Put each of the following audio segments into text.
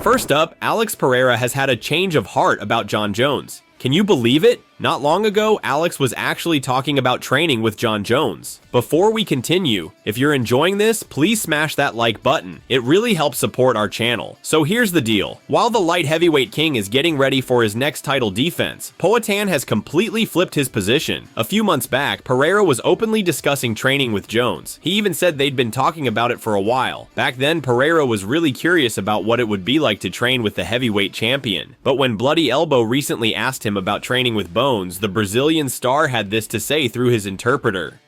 First up, Alex Pereira has had a change of heart about Jon Jones. Can you believe it? Not long ago, Alex was actually talking about training with Jon Jones. Before we continue, if you're enjoying this, please smash that like button. It really helps support our channel. So here's the deal. While the light heavyweight king is getting ready for his next title defense, Poatan has completely flipped his position. A few months back, Pereira was openly discussing training with Jones. He even said they'd been talking about it for a while. Back then, Pereira was really curious about what it would be like to train with the heavyweight champion. But when Bloody Elbow recently asked him about training with Bones, the Brazilian star had this to say through his interpreter.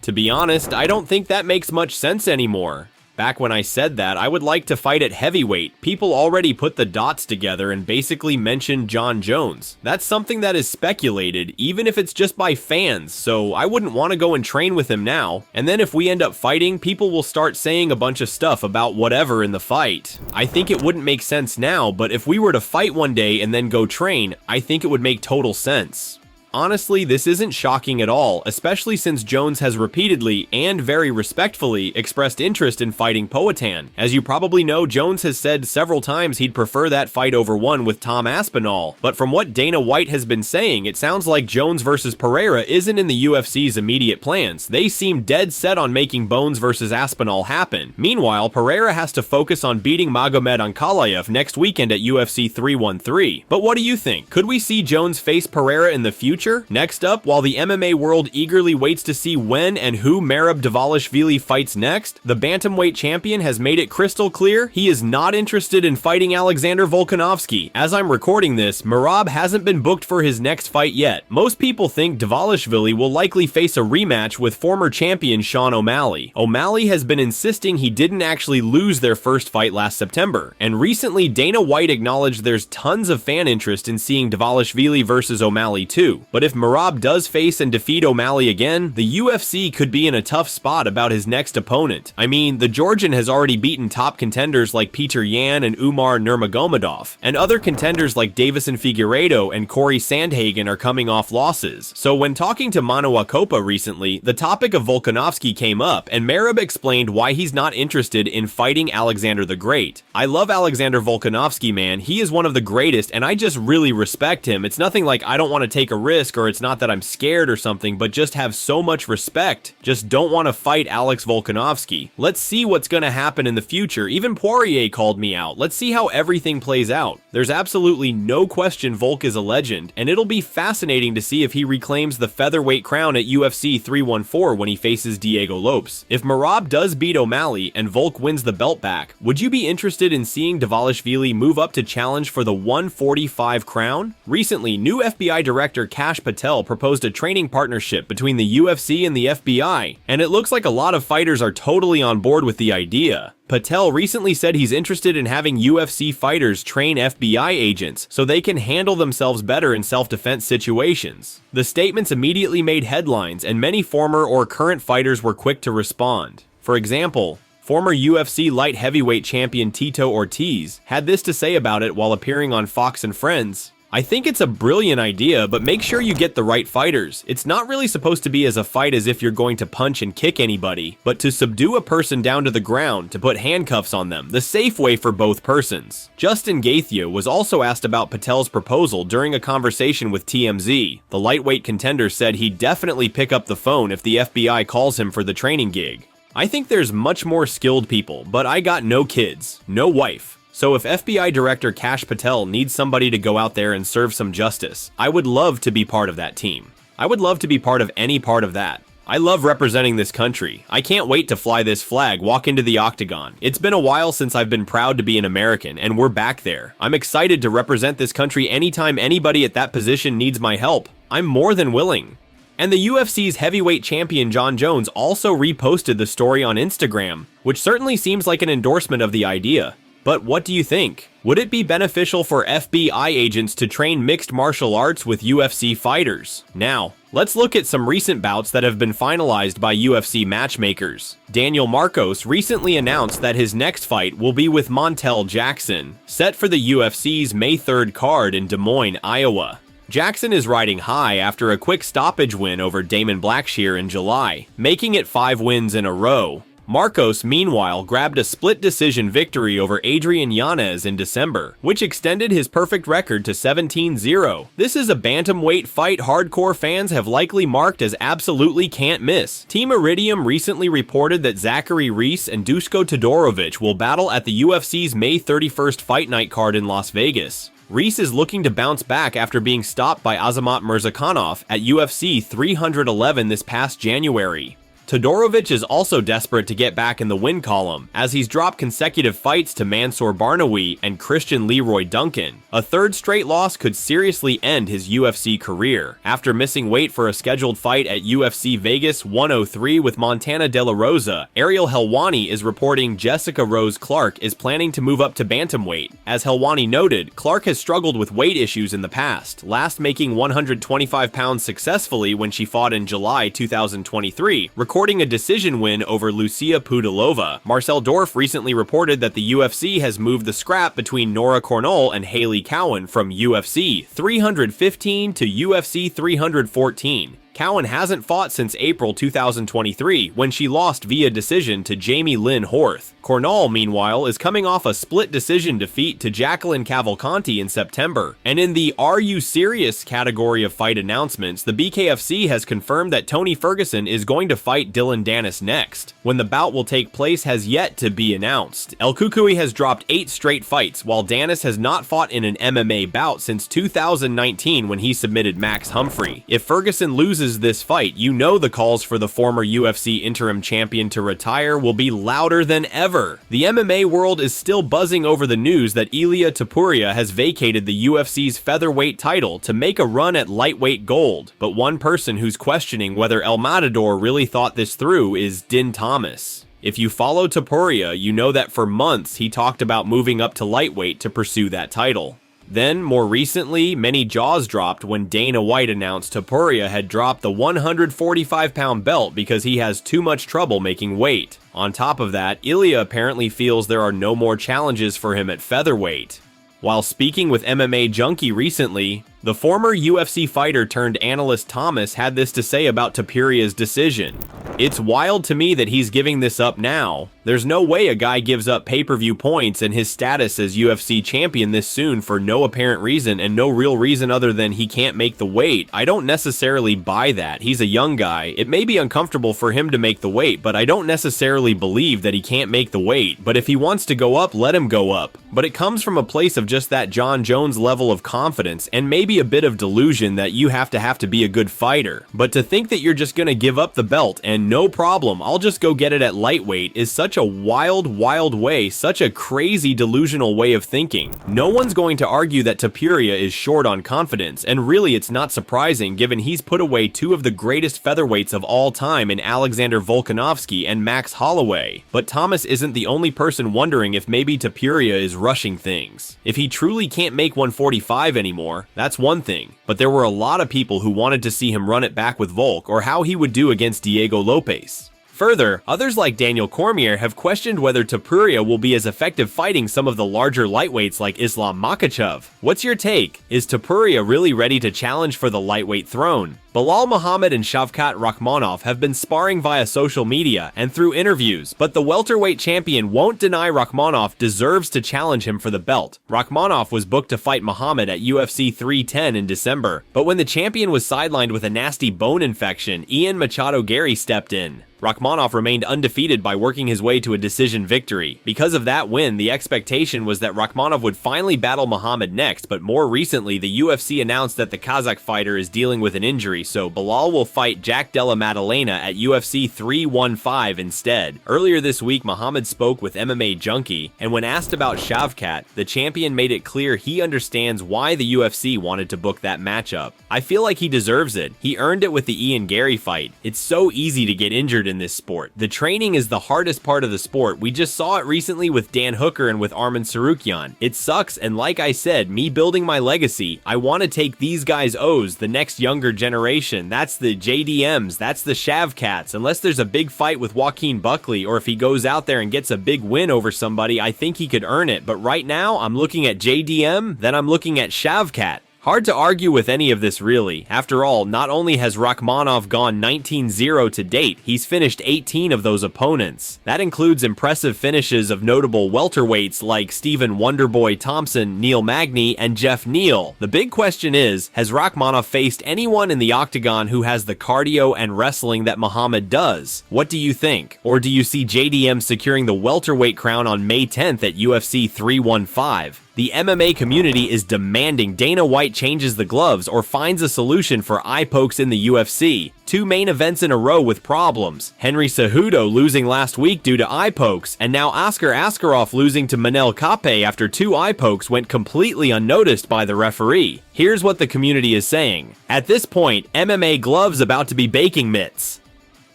To be honest, I don't think that makes much sense anymore. Back when I said that, I would like to fight at heavyweight. People already put the dots together and basically mentioned Jon Jones. That's something that is speculated, even if it's just by fans, so I wouldn't want to go and train with him now. And then if we end up fighting, people will start saying a bunch of stuff about whatever in the fight. I think it wouldn't make sense now, but if we were to fight one day and then go train, I think it would make total sense. Honestly, this isn't shocking at all, especially since Jones has repeatedly and very respectfully expressed interest in fighting Poatan. As you probably know, Jones has said several times he'd prefer that fight over one with Tom Aspinall, but from what Dana White has been saying, it sounds like Jones versus Pereira isn't in the UFC's immediate plans. They seem dead set on making Bones versus Aspinall happen. Meanwhile, Pereira has to focus on beating Magomed Ankalaev next weekend at UFC 313. But what do you think? Could we see Jones face Pereira in the future? Next up, while the MMA world eagerly waits to see when and who Merab Dvalishvili fights next, the bantamweight champion has made it crystal clear he is not interested in fighting Alexander Volkanovski. As I'm recording this, Merab hasn't been booked for his next fight yet. Most people think Dvalishvili will likely face a rematch with former champion Sean O'Malley. O'Malley has been insisting he didn't actually lose their first fight last September, and recently Dana White acknowledged there's tons of fan interest in seeing Dvalishvili versus O'Malley too. But if Merab does face and defeat O'Malley again, the UFC could be in a tough spot about his next opponent. I mean, the Georgian has already beaten top contenders like Peter Yan and Umar Nurmagomedov, and other contenders like Davison Figueiredo and Corey Sandhagen are coming off losses. So when talking to Manu Akopa recently, the topic of Volkanovski came up, and Merab explained why he's not interested in fighting Alexander the Great. I love Alexander Volkanovski, man. He is one of the greatest, and I just really respect him. It's nothing like I don't want to take a risk, or it's not that I'm scared or something, but just have so much respect. Just don't want to fight Alex Volkanovski. Let's see what's gonna happen in the future. Even Poirier called me out. Let's see how everything plays out. There's absolutely no question Volk is a legend, and it'll be fascinating to see if he reclaims the featherweight crown at UFC 314 when he faces Diego Lopes. If Merab does beat O'Malley and Volk wins the belt back, would you be interested in seeing Dvalishvili move up to challenge for the 145 crown? Recently, new FBI director Kash Patel proposed a training partnership between the UFC and the FBI, and it looks like a lot of fighters are totally on board with the idea. Patel recently said he's interested in having UFC fighters train FBI agents so they can handle themselves better in self-defense situations. The statements immediately made headlines, and many former or current fighters were quick to respond. For example, former UFC light heavyweight champion Tito Ortiz had this to say about it while appearing on Fox and Friends. I think it's a brilliant idea, but make sure you get the right fighters. It's not really supposed to be as a fight as if you're going to punch and kick anybody, but to subdue a person down to the ground, to put handcuffs on them, the safe way for both persons. Justin Gaethje was also asked about Patel's proposal during a conversation with TMZ. The lightweight contender said he'd definitely pick up the phone if the FBI calls him for the training gig. I think there's much more skilled people, but I got no kids, no wife. So if FBI Director Kash Patel needs somebody to go out there and serve some justice, I would love to be part of that team. I would love to be part of any part of that. I love representing this country. I can't wait to fly this flag, walk into the octagon. It's been a while since I've been proud to be an American, and we're back there. I'm excited to represent this country anytime anybody at that position needs my help. I'm more than willing. And the UFC's heavyweight champion Jon Jones also reposted the story on Instagram, which certainly seems like an endorsement of the idea. But what do you think? Would it be beneficial for FBI agents to train mixed martial arts with UFC fighters? Now, let's look at some recent bouts that have been finalized by UFC matchmakers. Daniel Marcos recently announced that his next fight will be with Montel Jackson, set for the UFC's May 3rd card in Des Moines, Iowa. Jackson is riding high after a quick stoppage win over Damon Blackshear in July, making it 5 wins in a row. Marcos, meanwhile, grabbed a split decision victory over Adrian Yanez in December, which extended his perfect record to 17-0. This is a bantamweight fight hardcore fans have likely marked as absolutely can't miss. Team Iridium recently reported that Zachary Reese and Duško Todorovic will battle at the UFC's May 31st Fight Night card in Las Vegas. Reese is looking to bounce back after being stopped by Azamat Murzakanov at UFC 311 this past January. Todorovic is also desperate to get back in the win column, as he's dropped consecutive fights to Mansour Barnawi and Christian Leroy Duncan. A third straight loss could seriously end his UFC career. After missing weight for a scheduled fight at UFC Vegas 103 with Montana De La Rosa, Ariel Helwani is reporting Jessica Rose Clark is planning to move up to bantamweight. As Helwani noted, Clark has struggled with weight issues in the past, last making 125 pounds successfully when she fought in July 2023, recording a decision win over Lucia Pudilova. Marcel Dorff recently reported that the UFC has moved the scrap between Nora Cornell and Haley Cowan from UFC 315 to UFC 314. Cowan hasn't fought since April 2023, when she lost via decision to Jamie Lynn Horth. Cornell, meanwhile, is coming off a split decision defeat to Jacqueline Cavalcanti in September. And in the Are You Serious category of fight announcements, the BKFC has confirmed that Tony Ferguson is going to fight Dylan Dennis next. When the bout will take place has yet to be announced. El Cucuy has dropped 8 straight fights, while Dennis has not fought in an MMA bout since 2019 when he submitted Max Humphrey. If Ferguson loses this fight, you know the calls for the former UFC interim champion to retire will be louder than ever. The MMA world is still buzzing over the news that Ilia Topuria has vacated the UFC's featherweight title to make a run at lightweight gold, but one person who's questioning whether El Matador really thought this through is Din Thomas. If you follow Topuria, you know that for months he talked about moving up to lightweight to pursue that title. Then, more recently, many jaws dropped when Dana White announced Topuria had dropped the 145-pound belt because he has too much trouble making weight. On top of that, Ilia apparently feels there are no more challenges for him at featherweight. While speaking with MMA Junkie recently, the former UFC fighter turned analyst Thomas had this to say about Topuria's decision. "It's wild to me that he's giving this up now. There's no way a guy gives up pay-per-view points and his status as UFC champion this soon for no apparent reason and no real reason other than he can't make the weight. I don't necessarily buy that. He's a young guy. It may be uncomfortable for him to make the weight, but I don't necessarily believe that he can't make the weight. But if he wants to go up, let him go up." But it comes from a place of just that Jon Jones level of confidence and maybe a bit of delusion that you have to be a good fighter. But to think that you're just gonna give up the belt and no problem, I'll just go get it at lightweight is such a wild way, such a crazy delusional way of thinking. No one's going to argue that Topuria is short on confidence, and really it's not surprising given he's put away 2 of the greatest featherweights of all time in Alexander Volkanovski and Max Holloway. But Thomas isn't the only person wondering if maybe Topuria is rushing things. If he truly can't make 145 anymore, that's one thing, but there were a lot of people who wanted to see him run it back with Volk or how he would do against Diego Lopez. Further, others like Daniel Cormier have questioned whether Topuria will be as effective fighting some of the larger lightweights like Islam Makhachev. What's your take? Is Topuria really ready to challenge for the lightweight throne? Bilal Muhammad and Shavkat Rakhmonov have been sparring via social media and through interviews, but the welterweight champion won't deny Rakhmonov deserves to challenge him for the belt. Rakhmonov was booked to fight Muhammad at UFC 310 in December, but when the champion was sidelined with a nasty bone infection, Ian Machado Gary stepped in. Rakhmonov remained undefeated by working his way to a decision victory. Because of that win, the expectation was that Rakhmonov would finally battle Muhammad next, but more recently, the UFC announced that the Kazakh fighter is dealing with an injury, so Bilal will fight Jack Della Maddalena at UFC 315 instead. Earlier this week, Muhammad spoke with MMA Junkie, and when asked about Shavkat, the champion made it clear he understands why the UFC wanted to book that matchup. "I feel like he deserves it. He earned it with the Ian Gary fight. It's so easy to get injured in this sport. The training is the hardest part of the sport. We just saw it recently with Dan Hooker and with Arman Tsarukyan. It sucks, and like I said, me building my legacy, I want to take these guys O's, the next younger generation. That's the JDMs, that's the Shavkats. Unless there's a big fight with Joaquin Buckley, or if he goes out there and gets a big win over somebody, I think he could earn it. But right now, I'm looking at JDM, then I'm looking at Shavkat. Hard to argue with any of this really. After all, not only has Rakhmonov gone 19-0 to date, he's finished 18 of those opponents. That includes impressive finishes of notable welterweights like Stephen Wonderboy Thompson, Neil Magny, and Jeff Neal. The big question is, has Rakhmonov faced anyone in the octagon who has the cardio and wrestling that Muhammad does? What do you think? Or do you see JDM securing the welterweight crown on May 10th at UFC 315? The MMA community is demanding Dana White changes the gloves or finds a solution for eye pokes in the UFC. 2 main events in a row with problems. Henry Cejudo losing last week due to eye pokes, and now Oscar Askarov losing to Manel Kape after 2 eye pokes went completely unnoticed by the referee. Here's what the community is saying. At this point, MMA gloves about to be baking mitts.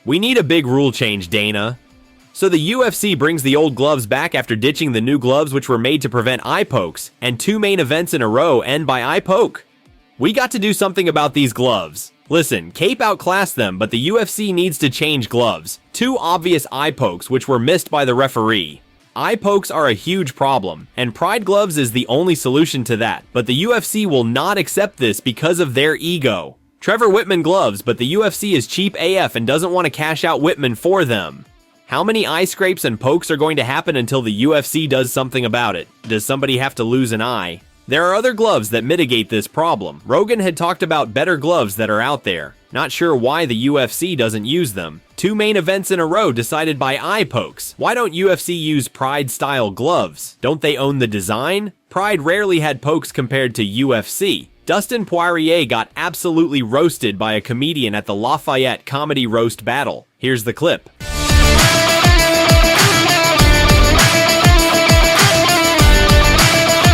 We need a big rule change, Dana. So the UFC brings the old gloves back after ditching the new gloves which were made to prevent eye pokes, and 2 main events in a row end by eye poke. We got to do something about these gloves. Listen, Cape outclassed them, but the UFC needs to change gloves. 2 obvious eye pokes which were missed by the referee. Eye pokes are a huge problem, and Pride gloves is the only solution to that, but the UFC will not accept this because of their ego. Trevor Whitman gloves, but the UFC is cheap AF and doesn't want to cash out Whitman for them. How many eye scrapes and pokes are going to happen until the UFC does something about it? Does somebody have to lose an eye? There are other gloves that mitigate this problem. Rogan had talked about better gloves that are out there. Not sure why the UFC doesn't use them. 2 main events in a row decided by eye pokes. Why don't UFC use Pride-style gloves? Don't they own the design? Pride rarely had pokes compared to UFC. Dustin Poirier got absolutely roasted by a comedian at the Lafayette Comedy Roast Battle. Here's the clip.